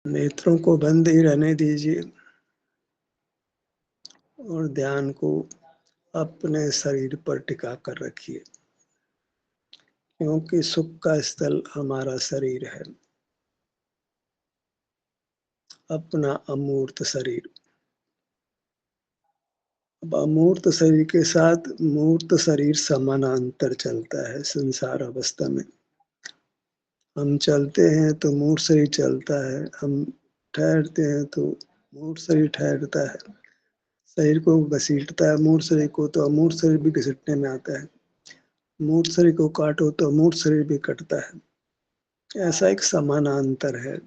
नेत्रों को बंद ही रहने दीजिए और ध्यान को अपने शरीर पर टिका कर रखिए, क्योंकि सुख का स्थल हमारा शरीर है, अपना अमूर्त शरीर। अब अमूर्त शरीर के साथ मूर्त शरीर समानांतर चलता है संसार अवस्था में। हम चलते हैं तो मूर्त शरीर चलता है, हम ठहरते हैं तो मूर्त शरीर ठहरता है। शरीर को घसीटता है मूर्त शरीर को, तो अमूर्त शरीर भी घसीटने में आता है। मूर्त शरीर को काटो तो अमूर्त शरीर भी कटता है। ऐसा एक समानांतर है।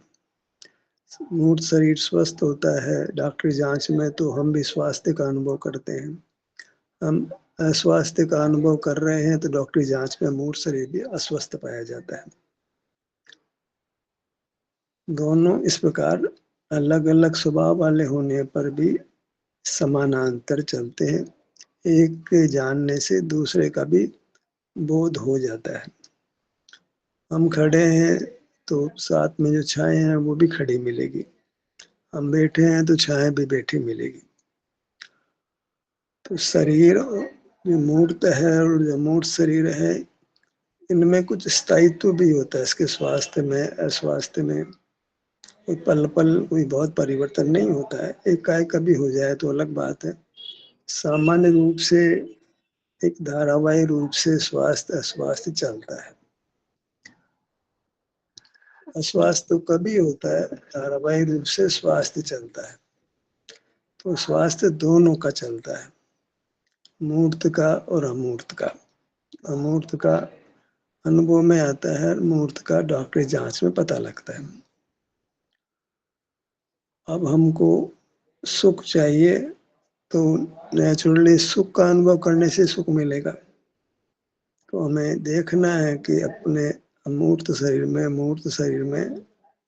मूर्त शरीर स्वस्थ होता है डॉक्टरी जांच में तो हम भी स्वास्थ्य का अनुभव करते हैं। हम अस्वास्थ्य का अनुभव कर रहे हैं तो डॉक्टरी जांच में मूर्त शरीर भी अस्वस्थ पाया जाता है। दोनों इस प्रकार अलग अलग स्वभाव वाले होने पर भी समानांतर चलते हैं। एक के जानने से दूसरे का भी बोध हो जाता है। हम खड़े हैं तो साथ में जो छाए हैं वो भी खड़ी मिलेगी, हम बैठे हैं तो छाए भी बैठी मिलेगी। तो शरीर जो मूर्त है और जो मूर्त शरीर है, इनमें कुछ स्थायित्व भी होता है। इसके स्वास्थ्य में अस्वास्थ्य में कोई पल पल कोई बहुत परिवर्तन नहीं होता है। एकाएक कभी हो जाए तो अलग बात है। सामान्य रूप से एक धारावाही रूप से स्वास्थ्य अस्वास्थ्य चलता है। अस्वास्थ्य तो कभी होता है, धारावाही रूप से स्वास्थ्य चलता है। तो स्वास्थ्य दोनों का चलता है, मूर्त का और अमूर्त का। अमूर्त का अनुभव में आता है, मूर्त का डॉक्टरी जांच में पता लगता है। अब हमको सुख चाहिए तो नेचुरली सुख का अनुभव करने से सुख मिलेगा। तो हमें देखना है कि अपने अमूर्त शरीर में मूर्त शरीर में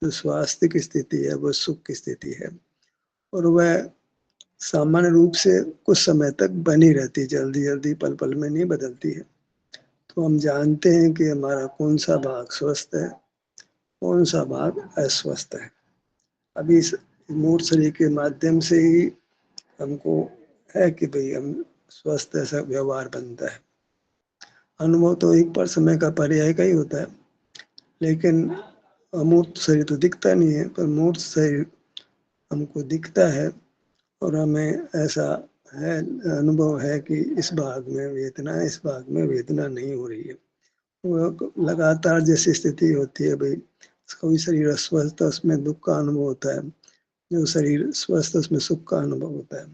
जो स्वास्थ्य की स्थिति है वो सुख की स्थिति है, और वह सामान्य रूप से कुछ समय तक बनी रहती है, जल्दी जल्दी पल पल में नहीं बदलती है। तो हम जानते हैं कि हमारा कौन सा भाग स्वस्थ है, कौन सा भाग अस्वस्थ है। अभी इस मूर्त शरीर के माध्यम से ही हमको है कि भाई हम स्वस्थ ऐसा व्यवहार बनता है। अनुभव तो एक पर समय का पर्याय का ही होता है, लेकिन अमूर्त शरीर तो दिखता नहीं है, पर मूर्त शरीर हमको दिखता है और हमें ऐसा है अनुभव है कि इस भाग में वेदना है, इस भाग में वेदना नहीं हो रही है। वो लगातार जैसी स्थिति होती है, भाई कोई शरीर अस्वस्थ है उसमें दुख का अनुभव होता है, जो शरीर स्वस्थ उसमें सुख का अनुभव होता है।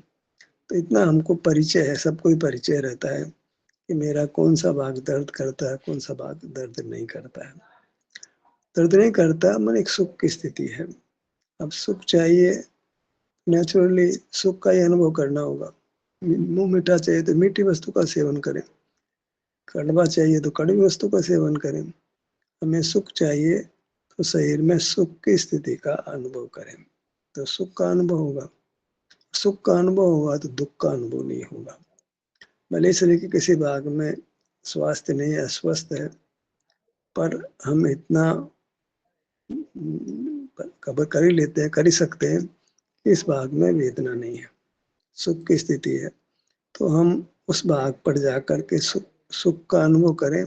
तो इतना हमको परिचय है, सबको ही परिचय रहता है कि मेरा कौन सा भाग दर्द करता है, कौन सा भाग दर्द नहीं करता है। दर्द नहीं करता मन एक सुख की स्थिति है। अब सुख चाहिए, नेचुरली सुख का ही अनुभव करना होगा। मुंह मीठा चाहिए तो मीठी वस्तु का सेवन करें, कड़वा चाहिए तो कड़वी वस्तु का सेवन करें। हमें सुख चाहिए तो शरीर में सुख की स्थिति का अनुभव करें, तो सुख का अनुभव होगा। सुख का अनुभव होगा तो दुख का अनुभव नहीं होगा। भले शरीर के किसी भाग में स्वास्थ्य नहीं है, अस्वस्थ है, पर हम इतना कवर कर ही लेते हैं, कर ही सकते हैं, इस भाग में वेदना नहीं है, सुख की स्थिति है। तो हम उस भाग पर जाकर के सुख सुख का अनुभव करें,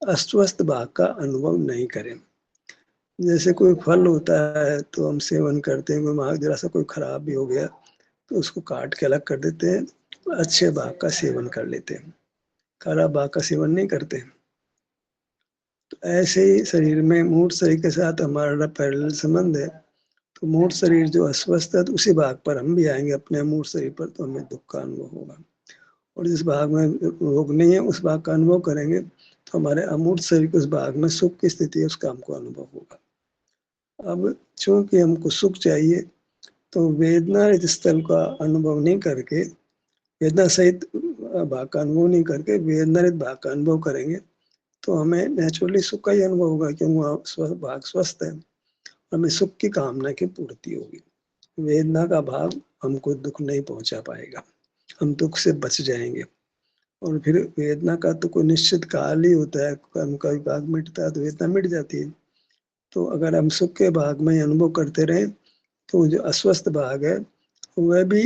अस्वस्थ भाग का अनुभव नहीं करें। जैसे कोई फल होता है तो हम सेवन करते हैं, कोई भाग जरा सा कोई खराब भी हो गया तो उसको काट के अलग कर देते हैं, अच्छे भाग का सेवन कर लेते हैं, खराब भाग का सेवन नहीं करते। तो ऐसे ही शरीर में मूर्त शरीर के साथ हमारा पैरेलल संबंध है। तो मूर्त शरीर जो अस्वस्थ है तो उसी भाग पर हम भी आएंगे अपने मूर्त शरीर पर, तो हमें दुख का अनुभव होगा। और जिस भाग में रोग नहीं है उस भाग का अनुभव करेंगे तो हमारे अमूर्त शरीर के उस भाग में सुख की स्थिति है, उसका हमको अनुभव होगा। अब चूंकि हमको सुख चाहिए तो वेदना रहित स्थल का अनुभव नहीं करके, वेदना सहित भाग का अनुभव नहीं करके वेदना रहित भाग का अनुभव करेंगे तो हमें नेचुरली सुख का ही अनुभव होगा, क्योंकि वह भाग स्वस्थ है। हमें सुख की कामना की पूर्ति होगी। वेदना का भाव हमको दुख नहीं पहुंचा पाएगा, हम दुख से बच जाएंगे। और फिर वेदना का तो कोई निश्चित काल ही होता है, कर्म का विभाग मिटता है तो वेदना मिट जाती है। तो अगर हम सुख के भाग में अनुभव करते रहें तो जो अस्वस्थ भाग है वह भी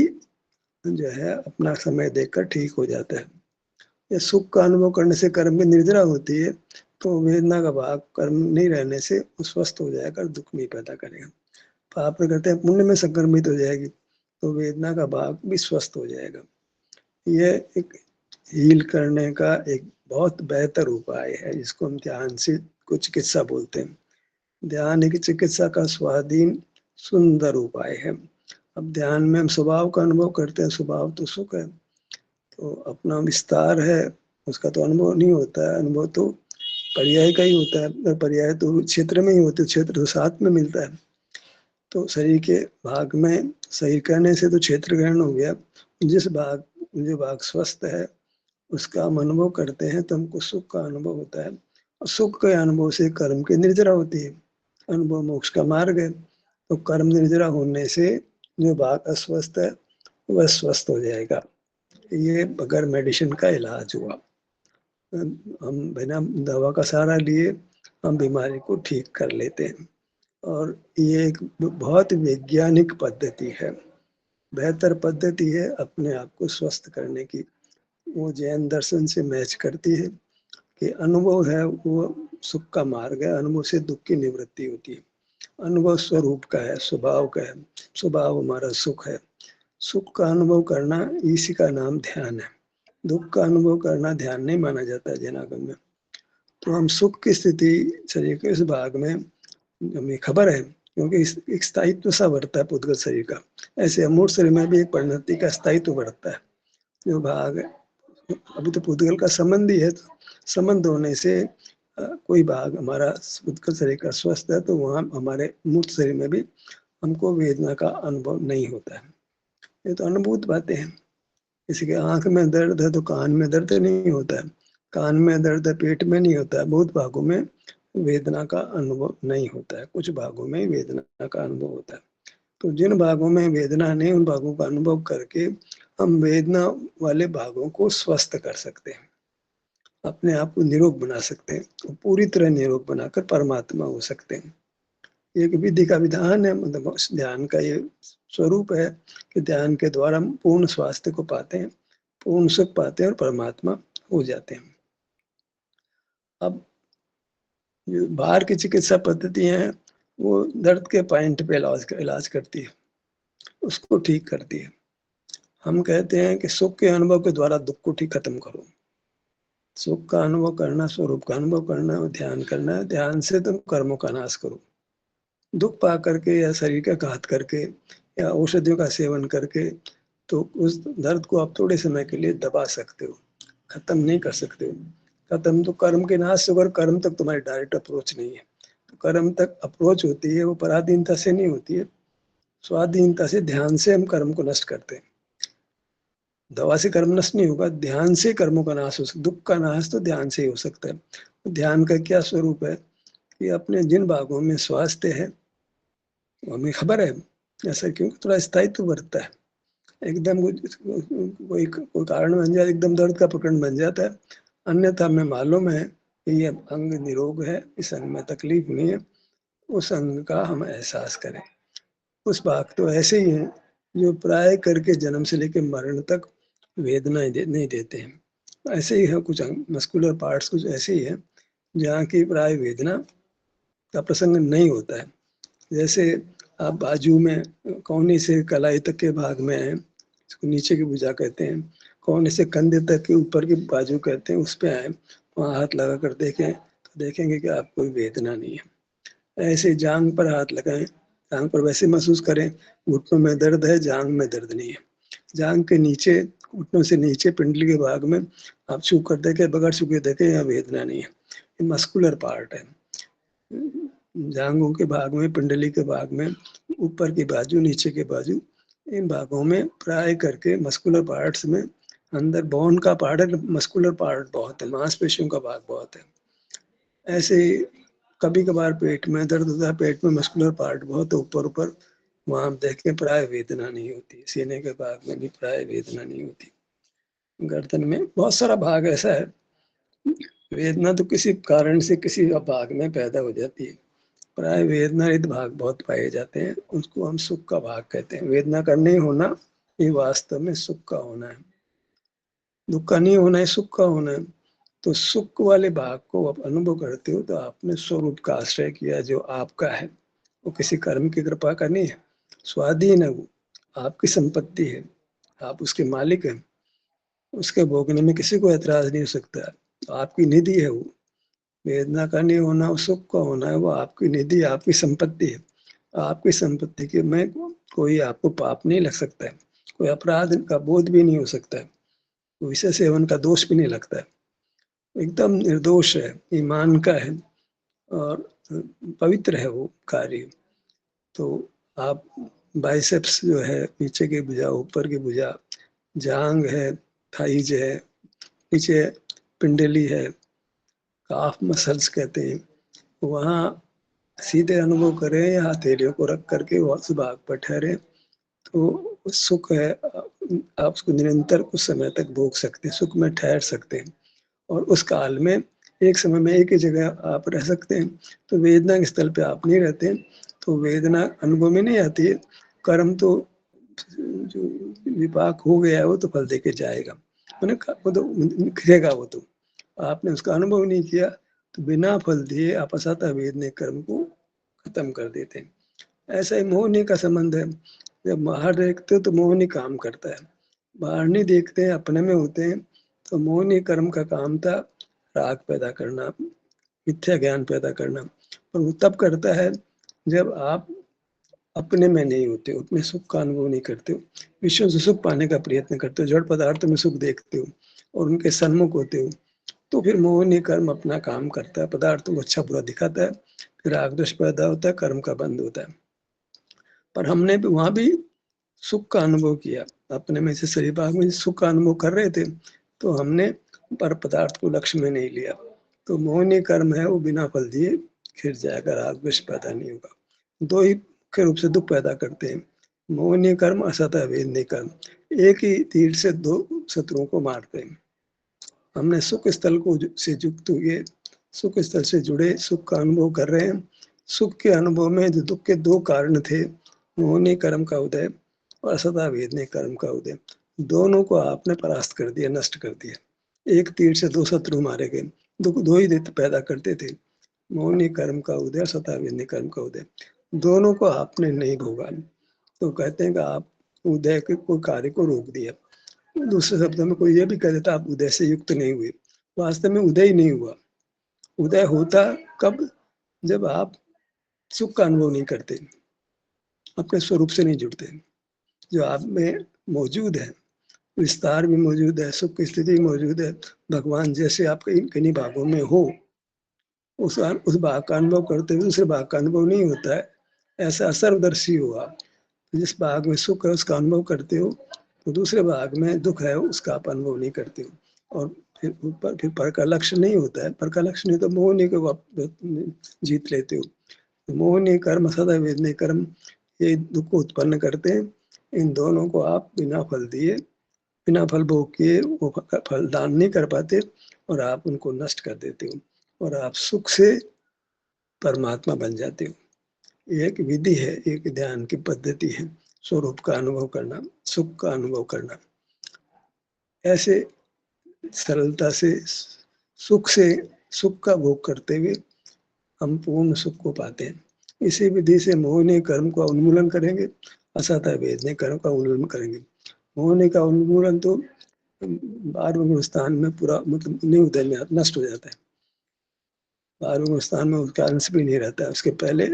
जो है अपना समय देखकर ठीक हो जाता है। या सुख का अनुभव करने से कर्म की निर्जरा होती है, तो वेदना का भाग कर्म नहीं रहने से वो स्वस्थ हो जाएगा, दुख नहीं पैदा करेगा। पाप करते हैं पुण्य में संक्रमित हो जाएगी, तो वेदना का भाग भी स्वस्थ हो जाएगा। यह एक हील करने का एक बहुत बेहतर उपाय है, जिसको हम ध्यान से को चिकित्सा बोलते हैं। ध्यान एक चिकित्सा का स्वाधीन सुंदर उपाय है। अब ध्यान में हम स्वभाव का अनुभव करते हैं, स्वभाव तो सुख है, तो अपना विस्तार है उसका तो अनुभव नहीं होता है, अनुभव तो पर्याय का ही होता है, पर्याय तो क्षेत्र में ही होते, क्षेत्र तो साथ में मिलता है। तो शरीर के भाग में शरीर कहने से तो क्षेत्र ग्रहण हो गया, जिस भाग जो भाग स्वस्थ है उसका हम अनुभव करते हैं तो हमको सुख का अनुभव होता है, और सुख के अनुभव से कर्म की निर्जरा होती है, अनुभव मोक्ष का मार्ग है। तो कर्म निर्जरा होने से जो भाग अस्वस्थ है वह स्वस्थ हो जाएगा। ये बगैर मेडिसिन का इलाज हुआ। हम बिना दवा का सहारा लिए हम बीमारी को ठीक कर लेते हैं, और ये एक बहुत वैज्ञानिक पद्धति है, बेहतर पद्धति है अपने आप को स्वस्थ करने की। वो जैन दर्शन से मैच करती है कि अनुभव है वो सुख का मार्ग है, अनुभव से दुख की निवृत्ति होती है। अनुभव स्वरूप का है, स्वभाव का है, स्वभाव हमारा सुख है। सुख का अनुभव करना इसी का नाम ध्यान है। दुख का अनुभव करना ध्यान नहीं माना जाता है जैनागम में। तो हम सुख की स्थिति शरीर के इस भाग में हमें खबर है, क्योंकि एक स्थायित्व सा बढ़ता है पुद्गल शरीर का, ऐसे अमूर्त शरीर में भी एक परिणति का स्थायित्व बढ़ता है। जो भाग अभी तो पुद्गल का संबंध ही है, तो संबंध होने से कोई भाग हमारा पुद्गल शरीर का स्वस्थ है तो वहाँ हमारे मूर्त शरीर में भी हमको वेदना का अनुभव नहीं होता है। ये तो अनुभूत बातें हैं। किसी के आंख में दर्द है तो कान में दर्द नहीं होता है, कान में दर्द है पेट में नहीं होता है। बहुत भागों में वेदना का अनुभव नहीं होता है, कुछ भागों में वेदना का अनुभव होता है। तो जिन भागों में वेदना नहीं, उन भागों का अनुभव करके हम वेदना वाले भागों को स्वस्थ कर सकते हैं, अपने आप को निरोग बना सकते हैं, तो पूरी तरह निरोग बनाकर परमात्मा हो सकते हैं। एक विधि का विधान है, मतलब ध्यान का ये स्वरूप है कि ध्यान के द्वारा हम पूर्ण स्वास्थ्य को पाते हैं, पूर्ण सुख पाते हैं और परमात्मा हो जाते हैं। अब जो बाहर की चिकित्सा पद्धतियां हैं वो दर्द के पॉइंट पे इलाज करती है, उसको ठीक करती है। हम कहते हैं कि सुख के अनुभव के द्वारा दुख को ठीक खत्म करो। सुख का अनुभव करना, स्वरूप का अनुभव करना और ध्यान करना है। ध्यान से तुम कर्मों का नाश करो। दुख पा करके या शरीर का घात करके या औषधियों का सेवन करके तो उस दर्द को आप थोड़े समय के लिए दबा सकते हो, खत्म नहीं कर सकते हो। खत्म तो कर्म के नाश से, अगर कर्म तक तुम्हारी डायरेक्ट अप्रोच नहीं है, तो कर्म तक अप्रोच होती है वो पराधीनता से नहीं होती है, स्वाधीनता से। ध्यान से हम कर्म को नष्ट करते हैं। दवा से कर्म नष्ट नहीं होगा, ध्यान से कर्मों का नाश हो सकता। दुख का नाश तो ध्यान से ही हो सकता है। ध्यान का क्या स्वरूप है कि अपने जिन भागों में स्वास्थ्य है हमें खबर है, ऐसा क्योंकि थोड़ा स्थायित्व बढ़ता है। एकदम कोई कारण बन जाए, एकदम दर्द का प्रकरण बन जाता है, अन्यथा हमें मालूम है कि ये अंग निरोग है, इस अंग में तकलीफ नहीं है, उस अंग का हम एहसास करें। कुछ भाग तो ऐसे ही हैं जो प्राय करके जन्म से लेकर मरण तक वेदना नहीं देते हैं। ऐसे ही है कुछ मस्कुलर पार्ट्स, कुछ ऐसे ही है जहाँ की प्राय वेदना का प्रसंग नहीं होता है। जैसे आप बाजू में कोहनी से कलाई तक के भाग में है, इसको नीचे की भुजा कहते हैं, कोहनी से कंधे तक के ऊपर की बाजू कहते हैं, उस पे आए, वहाँ हाथ लगा कर देखें तो देखेंगे कि आपको कोई वेदना नहीं है। ऐसे जांग पर हाथ लगाएं, जांग पर वैसे महसूस करें, घुटनों में दर्द है, जांग में दर्द नहीं है। जांग के नीचे, घुटनों से नीचे पिंडली के भाग में आप छू कर देखें, बगैर छू के देखें, यहाँ वेदना नहीं है। ये मस्कुलर पार्ट है। जांघों के भाग में, पिंडली के भाग में, ऊपर की बाजू, नीचे के बाजू, इन भागों में प्राय करके मस्कुलर पार्ट्स में अंदर बोन का पार्ट है, मस्कुलर पार्ट बहुत है, मांसपेशियों का भाग बहुत है। ऐसे ही कभी कभार पेट में दर्द होता है, पेट में मस्कुलर पार्ट बहुत है ऊपर ऊपर, वहां आप देखें प्राय वेदना नहीं होती। सीने के भाग में भी प्राय वेदना नहीं होती। गर्दन में बहुत सारा भाग ऐसा है, वेदना तो किसी कारण से किसी भाग में पैदा हो जाती है, प्राय वेदना रहित भाग बहुत पाए जाते हैं, उसको हम सुख का भाग कहते हैं। वेदना का नहीं होना ये वास्तव में सुख का होना है, दुख का नहीं होना है सुख का होना है। तो सुख वाले भाग को आप अनुभव करते हो तो आपने स्वरूप का आश्रय किया जो आपका है, वो किसी कर्म की कृपा का नहीं है, स्वाधीन है, वो आपकी संपत्ति है, आप उसके मालिक हैं, उसके भोगने में किसी को ऐतराज नहीं हो सकता, आपकी निधि है वो। वेदना का नहीं होना और सुख का होना है वो आपकी निधि, आपकी संपत्ति है। आपकी संपत्ति के में कोई आपको पाप नहीं लग सकता है, कोई अपराध का बोध भी नहीं हो सकता है, विषय सेवन का दोष भी नहीं लगता है, एकदम निर्दोष है, ईमान का है और पवित्र है वो कार्य। तो आप बाइसेप्स जो है, पीछे की भुजा, ऊपर की भुजा, जांग है, थाइज है, पीछे पिंडली है, काफ मसल्स कहते हैं, वहाँ सीधे अनुभव करें या हथेलियों को रख करके उस भाग पर ठहरे तो सुख है, आप उसको निरंतर कुछ समय तक भोग सकते हैं, सुख में ठहर सकते हैं। और उस काल में एक समय में एक ही जगह आप रह सकते हैं, तो वेदना के स्थल पे आप नहीं रहते, तो वेदना अनुभव में नहीं आती है। कर्म तो जो विपाक हो गया है वो तो फल देके जाएगा, मैंने वो तो निखरेगा, वो तो आपने उसका अनुभव नहीं किया, तो बिना फल दिए आप असत अवेदने कर्म को खत्म कर देते हैं। ऐसा ही मोहनी का संबंध है, जब बाहर देखते हो तो मोहनी काम करता है, बाहर नहीं देखते हैं, अपने में होते हैं, तो मोहनी कर्म का काम था राग पैदा करना, मिथ्या ज्ञान पैदा करना। और वो तब करता है जब आप अपने में नहीं होते हो, अपने सुख का अनुभव नहीं करते हो, विश्व से सुख पाने का प्रयत्न करते हो, जड़ पदार्थ में सुख देखते हो और उनके सन्मुख होते हो, तो फिर मोहनी कर्म अपना काम करता है, पदार्थों को अच्छा बुरा दिखाता है, फिर राग द्वेष पैदा होता है, कर्म का बंद होता है। पर हमने भी वहां भी सुख का अनुभव किया, अपने में से शरीर भाग में सुख का अनुभव कर रहे थे, तो हमने पर पदार्थ को लक्ष्य में नहीं लिया, तो मोहनी कर्म है वो बिना फल दिए खिर जाएगा, राग द्वेष पैदा नहीं होगा। दो ही मुख्य रूप से दुख पैदा करते हैं, मोहनी कर्म, असत अवेदनी कर्म, एक ही तीर से दो शत्रुओं को मारते हैं। हमने सुख स्थल को से युक्त हुए, सुख स्थल से जुड़े, सुख का अनुभव कर रहे हैं, सुख के अनुभव में जो दुख के दो कारण थे, मोहनी कर्म का उदय और असदा वेदने कर्म का उदय, दोनों को आपने परास्त कर दिया, नष्ट कर दिया। एक तीर से दो शत्रु मारे गए, दुख दो ही पैदा करते थे, मोहनी कर्म का उदय, सता वेदने कर्म का उदय, दोनों को आपने नहीं भोगा। तो कहते हैं कि आप उदय के कोई कार्य को रोक दिया। दूसरे शब्दों में कोई ये भी कह देता आप उदय से युक्त नहीं हुए, वास्तव में उदय ही नहीं हुआ। उदय होता कब? जब आप सुख का अनुभव नहीं करते, अपने स्वरूप से नहीं जुड़ते, जो आप में मौजूद है, विस्तार भी मौजूद है, सुख की स्थिति मौजूद है, भगवान जैसे आप किन्हीं भागों में हो, उस भाग का अनुभव करते हुए दूसरे भाग का अनुभव नहीं होता है, ऐसा सर्वदर्शी हो आप। जिस भाग में सुख है उसका अनुभव करते हो, तो दूसरे भाग में दुख है उसका आप अनुभव नहीं करते हो। और फिर ऊपर फिर पर का लक्ष्य नहीं होता है, पर का लक्ष्य नहीं तो मोहनी को आप जीत लेते हो। तो मोहनी कर्म, सदा वेदनी कर्म, ये दुख को उत्पन्न करते हैं। इन दोनों को आप बिना फल दिए, बिना फल भोग किए वो फल दान नहीं कर पाते, और आप उनको नष्ट कर देते हो और आप सुख से परमात्मा बन जाते हो। ये एक विधि है, एक ध्यान की पद्धति है, स्वरूप का अनुभव करना, सुख का अनुभव करना। ऐसे सरलता से सुख से सुख का भोग करते हुए हम पूर्ण सुख को पाते हैं। इसी विधि से मोहनी कर्म का उन्मूलन करेंगे, असत वेदने कर्म का उन्मूलन करेंगे। मोहनी का उन्मूलन तो 12वें स्थान में पूरा मतलब नहीं उदय में नष्ट हो जाता है, 12वें स्थान में उसका अंश भी नहीं रहता है, उसके पहले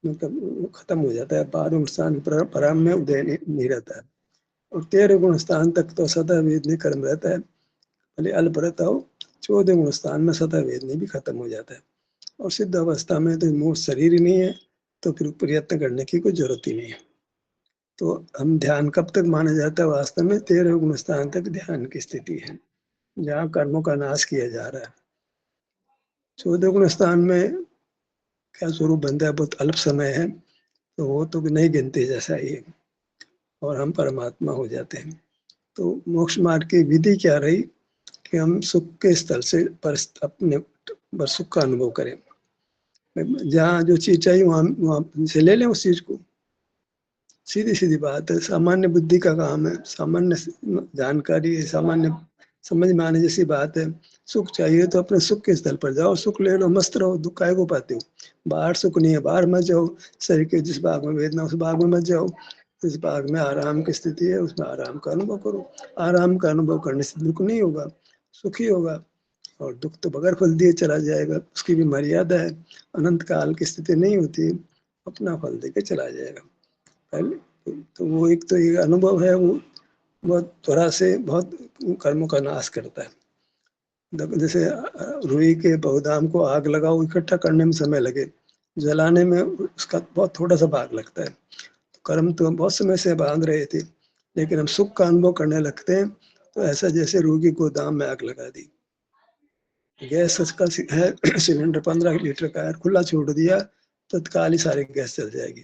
मतलब खत्म हो जाता है, 12वें स्थान प्रारंभ में उदय नहीं रहता है। और 13 गुण स्थान तक तो सदा वेदनी कर्म रहता है, भले अल्प रहता हो। 14 गुण स्थान में सदा वेदनी भी खत्म हो जाता है, और सिद्ध अवस्था में तो मूल शरीर ही नहीं है, तो फिर प्रयत्न करने की कोई जरूरत ही नहीं है। तो हम ध्यान कब तक माना जाता है? वास्तव में 13 गुण स्थान तक ध्यान की स्थिति है, जहाँ कर्मों का नाश किया जा रहा है। 14 गुण स्थान में क्या स्वरूप बनता है? बहुत अल्प समय है, तो वो तो नहीं गिनते जैसा ही, और हम परमात्मा हो जाते हैं। तो मोक्ष मार्ग की विधि क्या रही कि हम सुख के स्थल से पर अपने पर सुख का अनुभव करें, जहाँ जो चीज़ चाहिए वहाँ वहाँ से ले लें उस चीज़ को। सीधी-सीधी बात है, सामान्य बुद्धि का काम है, सामान्य जानकारी है, सामान्य समझ में आने जैसी बात है। सुख चाहिए तो अपने सुख के स्थल पर जाओ, सुख ले लो, मस्त रहो, दुःख काहे को पाते हो? बाहर सुख नहीं है, बाहर मत जाओ, शरीर के जिस भाग में वेदना उस भाग में मत जाओ। जिस भाग में आराम की स्थिति है, उसमें आराम का अनुभव करो। आराम का अनुभव करने से दुःख नहीं होगा, सुख ही होगा और दुःख तो बगैर फल दिए चला जाएगा, उसकी भी मर्यादा है। अनंत काल की स्थिति नहीं होती, अपना फल देके चला जाएगा। पहले तो वो एक तो ये अनुभव है, वो बहुत त्वरा से बहुत कर्मों का नाश करता है। जैसे रुई के पौधाम को आग लगाओ, इकट्ठा करने में समय लगे, जलाने में उसका बहुत थोड़ा-सा भाग लगता है। कर्म तो हम बहुत समय से बाँध रहे थे, लेकिन हम सुख का अनुभव करने लगते हैं, तो ऐसा जैसे रुई के गोदाम में आग लगा दी। गैस का है सिलेंडर 15 लीटर का है, खुला छोड़ दिया, तत्काल ही सारी गैस जल जाएगी।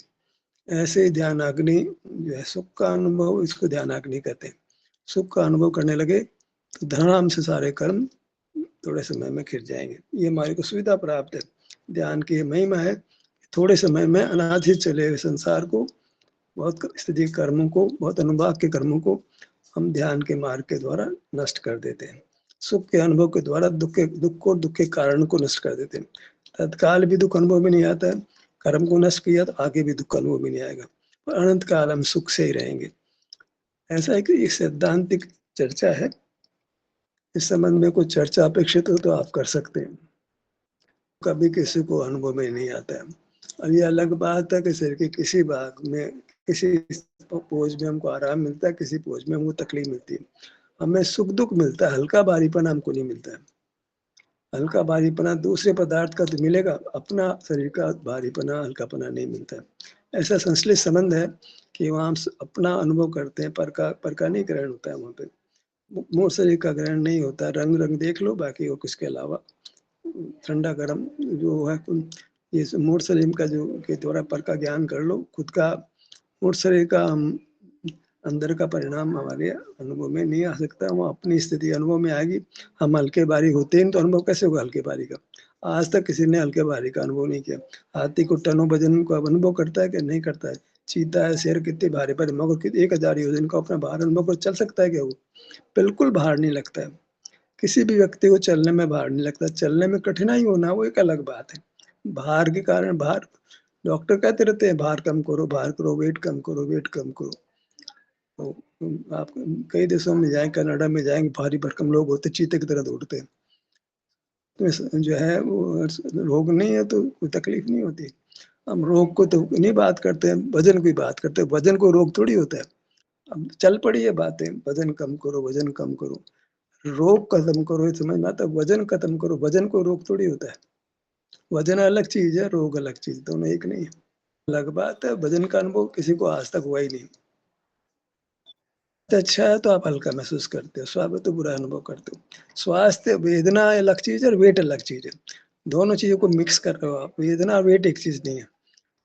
ऐसे ही ध्यानाग्नि जो है सुख का अनुभव, इसको ध्यानाग्नि कहते हैं। सुख का अनुभव करने लगे तो धड़ाम से सारे कर्म थोड़े समय में खिंच जाएँगे। ये हमारे को सुविधा प्राप्त है। ध्यान की ये महिमा है, थोड़े समय में अनाधित चले हुए संसार को, बहुत स्थिति कर्मों को, बहुत अनुभाग के कर्मों को हम ध्यान के मार्ग के द्वारा नष्ट कर देते हैं। सुख के अनुभव के द्वारा दुःख के कारण को नष्ट कर देते हैं। तत्काल भी दुःख अनुभव में नहीं आता है, कर्म को नष्ट किया तो आगे भी दुःख अनुभव में नहीं आएगा और अनंत काल हम सुख से ही रहेंगे। ऐसा है कि ये सैद्धांतिक चर्चा है। इस संबंध में कुछ चर्चा अपेक्षित हो तो आप कर सकते हैं। कभी किसी को अनुभव में नहीं आता है। अब ये अलग बात है कि शरीर के किसी भाग में, किसी पोज में हमको आराम मिलता है, किसी पोज में हमको तकलीफ मिलती है। हमें सुख-दुःख मिलता है, हल्का भारीपन हमको नहीं मिलता है। हल्का भारीपना दूसरे पदार्थ का तो मिलेगा, अपना शरीर का भारीपना, हल्कापना नहीं मिलता है। ऐसा संश्लिष्ट संबंध है कि वहाँ हम अपना अनुभव करते हैं, पर का नहीं ग्रहण होता है वहाँ पे। मूल शरीर का ग्रहण नहीं होता, रंग-रंग देख लो, बाकी और किसके अलावा ठंडा-गरम जो है ये मूल शरीर का जो के द्वारा पर का ज्ञान कर लो, खुद का मूल शरीर का अंदर का परिणाम हमारे अनुभव में नहीं आ सकता, वो अपनी स्थिति अनुभव में आएगी। हम हल्के-भारी होते हैं तो अनुभव कैसे होगा हल्के-भारी का? आज तक किसी ने हल्के-भारी का अनुभव नहीं किया। हाथी को टनों वज़न का अनुभव करता है कि नहीं करता है? चीता है, शेर कितने भारी-भारी मगर 1000 वज़न का अपना भार अनुभव कर चल सकता है क्या वो? बिल्कुल भार नहीं लगता है। किसी भी व्यक्ति को चलने में भार नहीं लगता, चलने में कठिनाई होना वो एक अलग बात है। भार के कारण भार डॉक्टर कहते रहते हैं भार कम करो, भार करो, वेट कम करो, वेट कम करो। तो आप कई देशों में जाएँ, कनाडा में जाएँगे, भारी-भरकम लोग होते, चीते की तरह दौड़ते हैं। तो इस जो है वो रोग नहीं है तो कोई तकलीफ नहीं होती। हम रोग को तो नहीं बात करते हैं, वज़न की बात करते हैं, वज़न को रोग थोड़ी होता है। अब चल पड़ी है बातें, वज़न कम करो, वज़न कम करो। रोग खत्म करो ये समझ में आता है, वज़न खत्म करो, वज़न को रोग थोड़ी होता है। वज़न अलग चीज़ है, रोग अलग चीज़, दोनों एक नहीं है। अलग बात है, वज़न का अनुभव किसी को आज तक हुआ ही नहीं। तो अच्छा है तो आप हल्का महसूस करते हो, स्वास्थ्य में तो बुरा अनुभव करते हो। स्वास्थ्य वेदना अलग चीज़ है और वेट अलग चीज़ है। दोनों चीज़ों को मिक्स कर रहे हो आप, वेदना और वेट एक चीज़ नहीं है।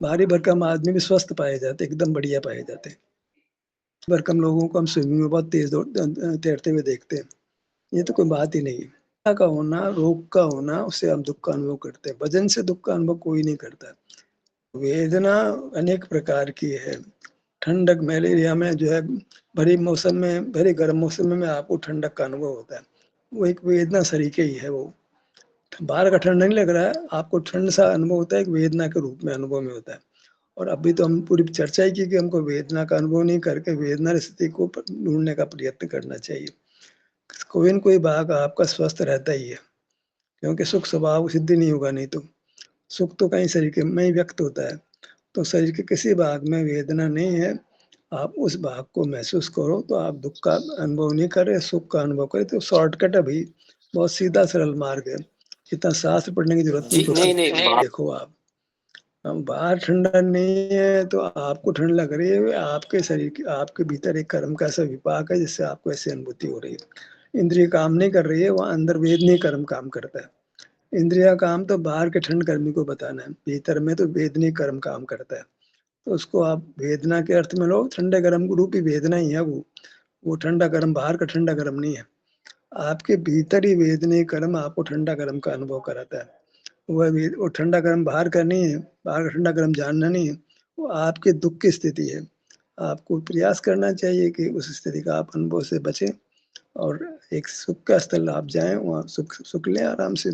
भारी-भरकम आदमी भी स्वस्थ पाए जाते हैं, एकदम बढ़िया पाए जाते हैं। भरकम लोगों को हम स्विमिंग में बहुत तेज़ तैरते हुए देखते हैं। ये तो कोई बात ही नहीं है। का होना, रोग का होना, उससे हम दुःख का अनुभव करते हैं। वज़न से दुःख का अनुभव कोई नहीं करता है। वेदना अनेक प्रकार की है। ठंडक मलेरिया में जो है भरी मौसम में, भरे गर्म मौसम में आपको ठंडक का अनुभव होता है। वो एक वेदना सरीके ही है वो। बाहर का ठंड नहीं लग रहा है, आपको ठंड सा अनुभव होता है, एक वेदना के रूप में अनुभव में होता है। और अभी तो हम पूरी चर्चा ही की कि हमको वेदना का अनुभव नहीं करके वेदना स्थिति को ढूँढने का प्रयत्न करना चाहिए। कोई न कोई भाग आपका स्वस्थ रहता ही है, क्योंकि सुख स्वभाव सिद्धि नहीं होगा नहीं तो। सुख तो कहीं शरीर के में ही व्यक्त होता है। तो शरीर के किसी भाग में वेदना नहीं है, आप उस भाग को महसूस करो तो आप दुःख का अनुभव नहीं कर रहे, सुख का अनुभव करें तो शॉर्टकट है भई, बहुत सीधा सरल मार्ग है। इतना शास्त्र पढ़ने की ज़रूरत नहीं जी, पड़ती। नहीं, देखो आप, अब बाहर ठंडा नहीं है तो आपको ठंड लग रही है, आपके शरीर की आपके भीतर एक कर्म का ऐसा विपाक है जिससे आपको ऐसी अनुभूति हो रही है। इंद्रिय काम नहीं कर रही है, वहाँ अंदर वेदनीय कर्म काम करता है। इंद्रिय काम तो बाहर के ठंड गर्मी को बताना है, भीतर में तो वेदनीय कर्म काम करता है। तो उसको आप वेदना के अर्थ में लो, ठंडा-गरम रूपी वेदना ही है वो। वो ठंडा-गरम बाहर का ठंडा-गरम नहीं है। आपके भीतर ही वेदनीय कर्म आपको ठंडा-गरम का अनुभव कराता है। वह भी वो ठंडा गर्म बाहर का नहीं है, बाहर का ठंडा गर्म जानना नहीं है, वो आपके दुःख की स्थिति है। आपको प्रयास करना चाहिए कि उस स्थिति का आप अनुभव से बचें और एक सुख का स्थल आप जाएँ, वहाँ सुख सुख लें आराम से।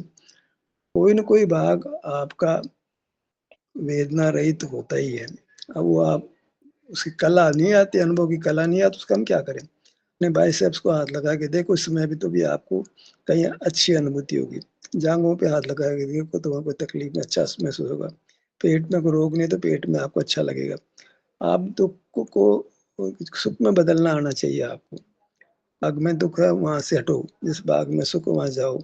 कोई न कोई भाग आपका वेदना रहित होता ही है। अब वो आप उसकी कला नहीं आती, अनुभव की कला नहीं आती, उसका हम क्या करें? अपने बाइसेप्स को हाथ लगा के देखो, इस समय भी तो भी आपको कहीं अच्छी अनुभूति होगी। जाँघों पे हाथ लगा के देखो तो वहाँ कोई तकलीफ में अच्छा महसूस होगा। पेट में कोई रोग नहीं है तो पेट में आपको अच्छा लगेगा। आप दुःख को सुख में बदलना आना चाहिए आपको। बाग में दुःख है वहाँ से हटो, जिस बाग में सुख है वहाँ जाओ।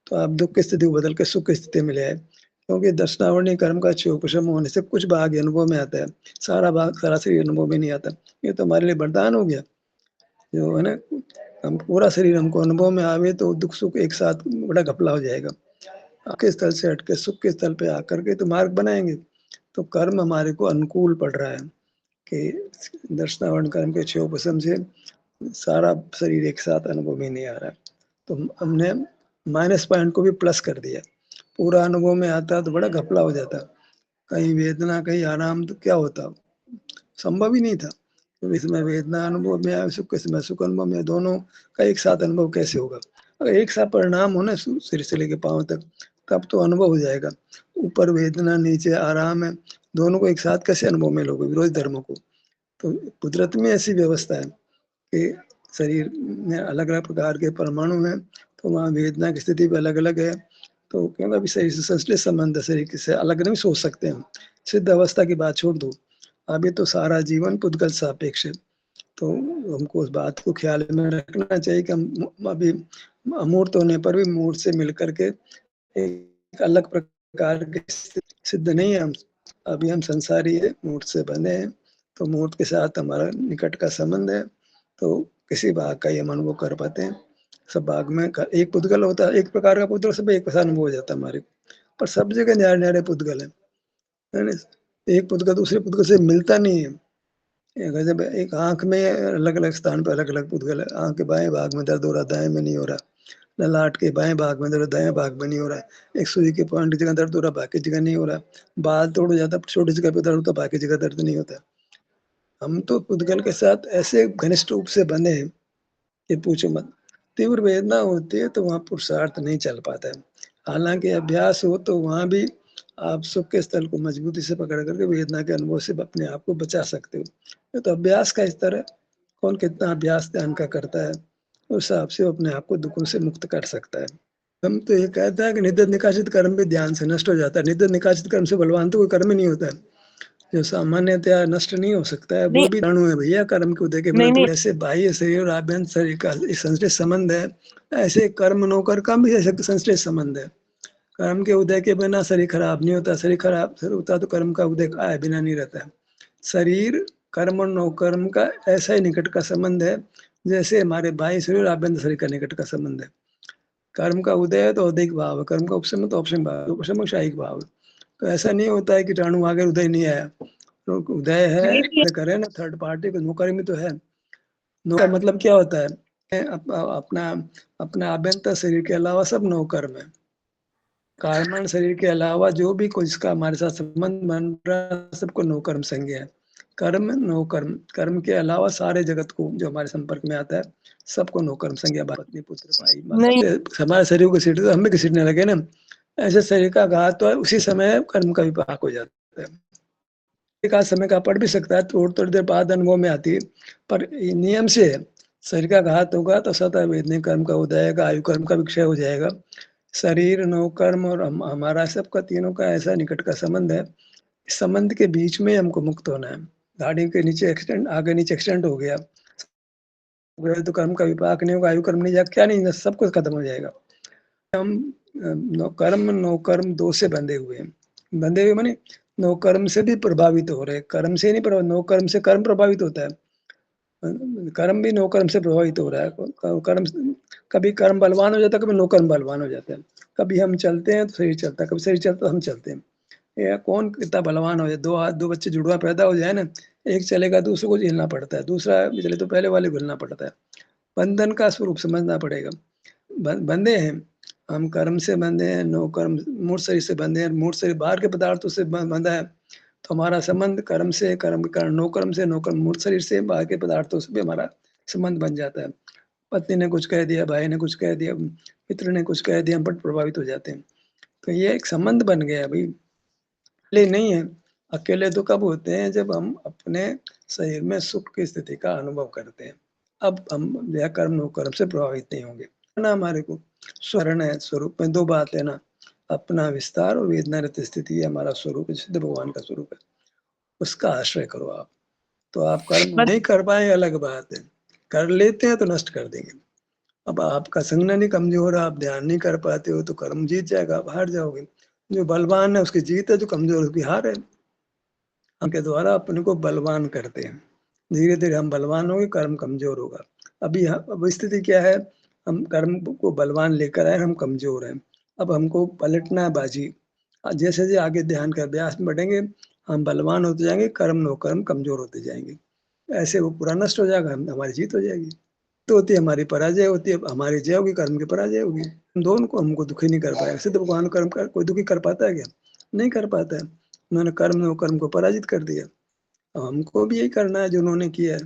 तो आप दुःख की स्थिति को बदल के सुख की स्थिति में ले आए। क्योंकि दर्शनावर्णी कर्म का क्षयोपशम होने से कुछ भाग अनुभव में आता है, सारा भाग सारा शरीर अनुभव में नहीं आता। ये तो हमारे लिए वरदान हो गया। जो है ना, हम पूरा शरीर हमको अनुभव में आवे तो दुःख-सुख एक साथ बड़ा घपला हो जाएगा। के स्थल से हट के सुख के स्थल पे आकर के तो मार्ग बनाएँगे। तो कर्म हमारे को अनुकूल पड़ रहा है कि दर्शनावरण कर्म के क्षयोपशम से सारा शरीर एक साथ अनुभव में नहीं आ रहा है। तो हमने माइनस पॉइंट को भी प्लस कर दिया। पूरा अनुभव में आता तो बड़ा घपला हो जाता। कहीं वेदना, कहीं आराम तो क्या होता? संभव ही नहीं था। तो इसमें वेदना अनुभव में आए, सुख के समय सुख अनुभव में, दोनों का एक साथ अनुभव कैसे होगा? अगर एक साथ परिणाम हो ना सिर से लेके पाँव तक, तब तो अनुभव हो जाएगा। ऊपर वेदना, नीचे आराम है, दोनों को एक साथ कैसे अनुभव में लोगे विरोधी धर्मों को? तो कुदरत में ऐसी व्यवस्था है कि शरीर में अलग-अलग प्रकार के परमाणु हैं, तो वहाँ वेदना की स्थिति भी अलग-अलग है। तो क्योंकि अभी शरीर से संश्लिष्ट संबंध है, शरीर से अलग नहीं सोच सकते हम। सिद्ध अवस्था की बात छोड़ दो। अभी तो सारा जीवन पुद्गल सापेक्ष है, तो हमको उस बात को ख़्याल में रखना चाहिए कि हम अभी अमूर्त होने पर भी मूर्त से मिल कर के एक अलग प्रकार के सिद्ध नहीं है हम। अभी हम संसारी है, मूर्त से बने हैं, तो मूर्त के साथ हमारा निकट का संबंध है, तो किसी भाग का ही हम अनुभव कर पाते हैं। सब भाग में क एक पुद्गल होता है, एक प्रकार का पुद्गल सब एक प्रकार अनुभव हो जाता है हमारे को। पर सब जगह न्यारे-न्यारे पुद्गल हैं, है ना? एक पुद्गल दूसरे पुद्गल से मिलता नहीं है। जब एक आँख में अलग-अलग स्थान पे अलग-अलग पुद्गल है। आँख के बाएँ भाग में दर्द हो रहा है, दाएँ में नहीं हो रहा। ललाट के बाएँ भाग में दर्द, दाएँ भाग में नहीं हो रहा है। एक सुई के पॉइंट की जगह दर्द हो रहा है, बाकी जगह नहीं हो रहा। बाल तोड़ जाता है, छोटी जगह पे दर्द होता है, बाकी जगह दर्द नहीं होता। हम तो पुद्गल के साथ ऐसे घनिष्ठ रूप से बंधे हैं कि पूछो मत। तीव्र वेदना होती है तो वहाँ पुरुषार्थ नहीं चल पाता है। हालाँकि अभ्यास हो तो वहाँ भी आप सुख के स्थल को मजबूती से पकड़ कर के वेदना के अनुभव से अपने आप को बचा सकते हो। ये तो अभ्यास का स्तर है, कौन कितना अभ्यास ध्यान का करता है, उस हिसाब से वो अपने आप को दुखों से मुक्त कर सकता है। हम तो ये कहते हैं कि नित्य निकासित कर्म भी ध्यान से नष्ट हो जाता है। नित्य निकासित कर्म से बलवान तो कोई कर्म ही नहीं होता है। जो सामान्यतया नष्ट नहीं हो सकता है, वो नहीं भी अणु है भैया कर्म के उदय के बिना नहीं तो नहीं ऐसे बाह्य शरीर और आभ्यंतर शरीर का एक संश्लिष्ट संबंध है, ऐसे कर्म नौकर का भी ऐसे संश्लिष्ट संबंध है। कर्म के उदय के बिना शरीर खराब नहीं होता, शरीर होता तो कर्म का उदय आए बिना नहीं रहता है। शरीर, कर्म और नौकर्म का ऐसा ही निकट का संबंध है, जैसे हमारे बाह्य शरीर और आभ्यंतर शरीर का निकट का संबंध है। कर्म का उदय है तो औदिक भाव है, कर्म का उपशम है तो औपशम भाव है, उपशम शायिक भाव है। तो ऐसा नहीं होता है कि कीटाणु आ गए उदय नहीं आया। तो उदय है, ये भी करे ना थर्ड पार्टी को नौकरी में तो है। नौकर मतलब क्या होता है? अपना अपना आभ्यंतर शरीर के अलावा सब नौकर्म है। कारण शरीर के अलावा जो भी कुछ इसका हमारे साथ संबंध बन रहा है, सबको नौकर्म संज्ञा है। कर्म, नौकर्म, कर्म के अलावा सारे जगत को जो हमारे संपर्क में आता है, सबको नौकर्म संज्ञा पत्नी, पुत्र, भाई, माता। नहीं हमारे शरीर को घसीटते तो हमें घसीटने लगे ना, ऐसे शरीर का घात तो है, उसी समय कर्म का विपाक हो जाता है। एक आध समय का पड़ भी सकता है, थोड़ी देर बाद अनुभव में आती है, पर नियम से है। शरीर का घात होगा तो सतह वेदने कर्म का उदय का, आयु कर्म का विक्षय हो जाएगा। शरीर, नौकर्म और हमारा सबका तीनों का ऐसा निकट का संबंध है। इस संबंध के बीच में हमको मुक्त होना है। दाढ़ी के नीचे एक्सटेंड, आगे नीचे एक्सटेंड हो गया, तो कर्म का विपाक नहीं होगा, आयु कर्म नहीं जाएगा, क्या नहीं, सब कुछ खत्म हो जाएगा। हम कर्म नौकर्म दो से बंधे हुए हैं। बंधे हुए माने नौकर्म से भी प्रभावित हो रहे हैं, कर्म से नहीं प्रभावित, नौकर्म से कर्म प्रभावित होता है। कर्म भी नौकर्म से प्रभावित हो रहा है। कर्म, कभी कर्म बलवान हो जाता है, कभी नौकर्म बलवान हो जाता है। कभी हम चलते हैं तो शरीर चलता है, कभी शरीर चलता है तो हम चलते हैं। ये कौन कितना बलवान हो जाए, दो हाथ दो बच्चे जुड़वा पैदा हो जाए ना, एक चलेगा दूसरे को झेलना पड़ता है, दूसरा चले तो पहले वाले को झेलना पड़ता है। बंधन का स्वरूप समझना पड़ेगा। बंधे हैं हम कर्म से बंधे हैं, नो कर्म मूढ़ शरीर से बंधे हैं, मूढ़ शरीर बाहर के पदार्थों से बंधा है, तो हमारा संबंध कर्म से, कर्म के कारण नो कर्म से, नो कर्म मूढ़ शरीर से, बाहर के पदार्थों से भी हमारा संबंध बन जाता है। पत्नी ने कुछ कह दिया, भाई ने कुछ कह दिया, मित्र ने कुछ कह दिया, हम बट प्रभावित हो जाते हैं। तो ये एक संबंध बन गया भई, अकेले नहीं है। अकेले तो कब होते हैं जब हम अपने शरीर में सुख की स्थिति का अनुभव करते हैं। अब हम यह कर्म नो कर्म से प्रभावित नहीं होंगे। ना हमारे को स्वर्ण है, स्वरूप में 2 बात है ना, अपना विस्तार और वेदना रहित स्थिति ये हमारा स्वरूप है, सिद्ध भगवान का स्वरूप है। उसका आश्रय करो आप। तो आप कर्म नहीं कर पाए अलग बात है, कर लेते हैं तो नष्ट कर देंगे। अब आपका संज्ञा नहीं कमजोर है, आप ध्यान नहीं कर पाते हो तो कर्म जीत जाएगा, आप हार जाओगे। जो बलवान है उसकी जीत है, जो कमजोर है उसकी हार है। के द्वारा अपने को बलवान करते हैं। धीरे-धीरे हम बलवान होंगे, कर्म कमज़ोर होगा। अब स्थिति क्या है? हम कर्म को बलवान लेकर आए, हम कमज़ोर हैं। अब हमको पलटना है बाजी। जैसे-जैसे आगे ध्यान का अभ्यास में बढ़ेंगे, हम बलवान होते जाएँगे, कर्म नो कर्म कमज़ोर होते जाएँगे। ऐसे वो पूरा नष्ट हो जाएगा, हम हमारी जीत हो जाएगी। तो होती है हमारी पराजय होती है, हमारी जय होगी, कर्म की पराजय होगी। दोनों को हमको दुखी नहीं कर पाएगा। सिद्ध भगवान कर्म का कोई दुखी कर पाता है क्या? नहीं कर पाता है। उन्होंने कर्म और कर्म को पराजित कर दिया। अब हमको भी यही करना है जो उन्होंने किया है।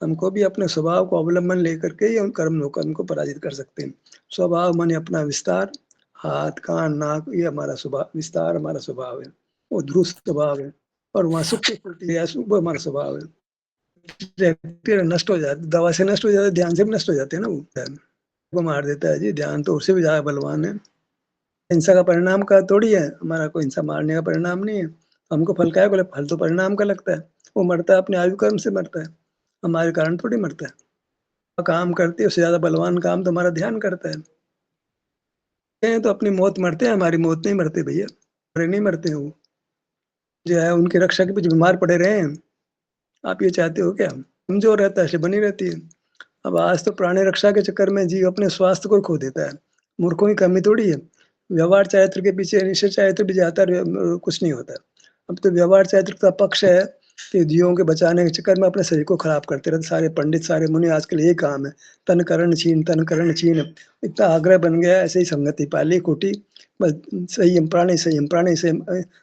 हमको भी अपने स्वभाव को अवलंबन लेकर के ही हम कर्म और कर्म को पराजित कर सकते हैं। स्वभाव माने अपना विस्तार, हाथ, कान, नाक ये हमारा स्वभाव विस्तार हमारा स्वभाव है। वो ध्रुव स्वभाव है और वहाँ सुख की स्थिति है, वो हमारा स्वभाव है। व्यक्ति नष्ट हो जाते, दवा से नष्ट हो जाते, ध्यान से भी नष्ट हो जाते हैं ना वो। ध्यान को मार देता है जी, ध्यान तो उससे भी ज़्यादा बलवान है। हिंसा का परिणाम का थोड़ी है, हमारा कोई हिंसा मारने का परिणाम नहीं है। हमको फल काय को फल तो परिणाम का लगता है। वो मरता है अपने आयु कर्म से मरता है, हमारे कारण थोड़ी मरता है। काम करते हैं उससे ज़्यादा बलवान काम तो हमारा ध्यान करता है। ये तो अपनी मौत मरते हैं, हमारी मौत नहीं मरते भैया, अरे नहीं मरते हैं वो। जो है उनकी रक्षा के पीछे बीमार पड़े रहे हैं। आप ये चाहते हो क्या? कमज़ोर रहता है, इसलिए बनी रहती है। अब आज तो प्राणी रक्षा के चक्कर में जीव अपने स्वास्थ्य को ही खो देता है। मूर्खों की कमी थोड़ी है। व्यवहार चरित्र के पीछे निश्चय चरित्र भी जाता है, कुछ नहीं होता। अब तो व्यवहार चरित्र का पक्ष है कि जीवों के बचाने के चक्कर में अपने शरीर को खराब करते रहते सारे पंडित, सारे मुनि आजकल यही काम है। तन करण छीन, तन करण छीन। इतना आग्रह बन गया है, ऐसे ही संगति पाली खोटी। बस संयम, प्राणी संयम, प्राणी संयम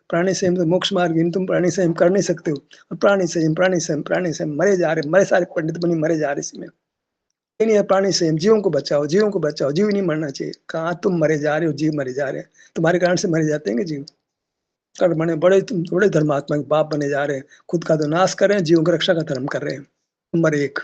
प्राणी संयम तो मोक्ष मार्ग है, तुम प्राणी संयम कर नहीं सकते हो। प्राणी संयम, प्राणी संयम, प्राणी संयम, मरे जा रहे, मरे सारे पंडित मुनि मरे जा रहे इसमें। नहीं है प्राणी संयम, जीवों को बचाओ, जीवों को बचाओ, जीव नहीं मरना चाहिए। कहाँ तुम मरे जा रहे हो, जीव मरे जा रहे हैं। तुम्हारे कारण से मरे जाते हैं जीव। कर्म बड़े तुम बड़े धर्मात्मा बाप बने जा रहे हैं। खुद का तो नाश कर रहे हैं, जीवों की रक्षा का धर्म कर रहे हैं। नंबर 1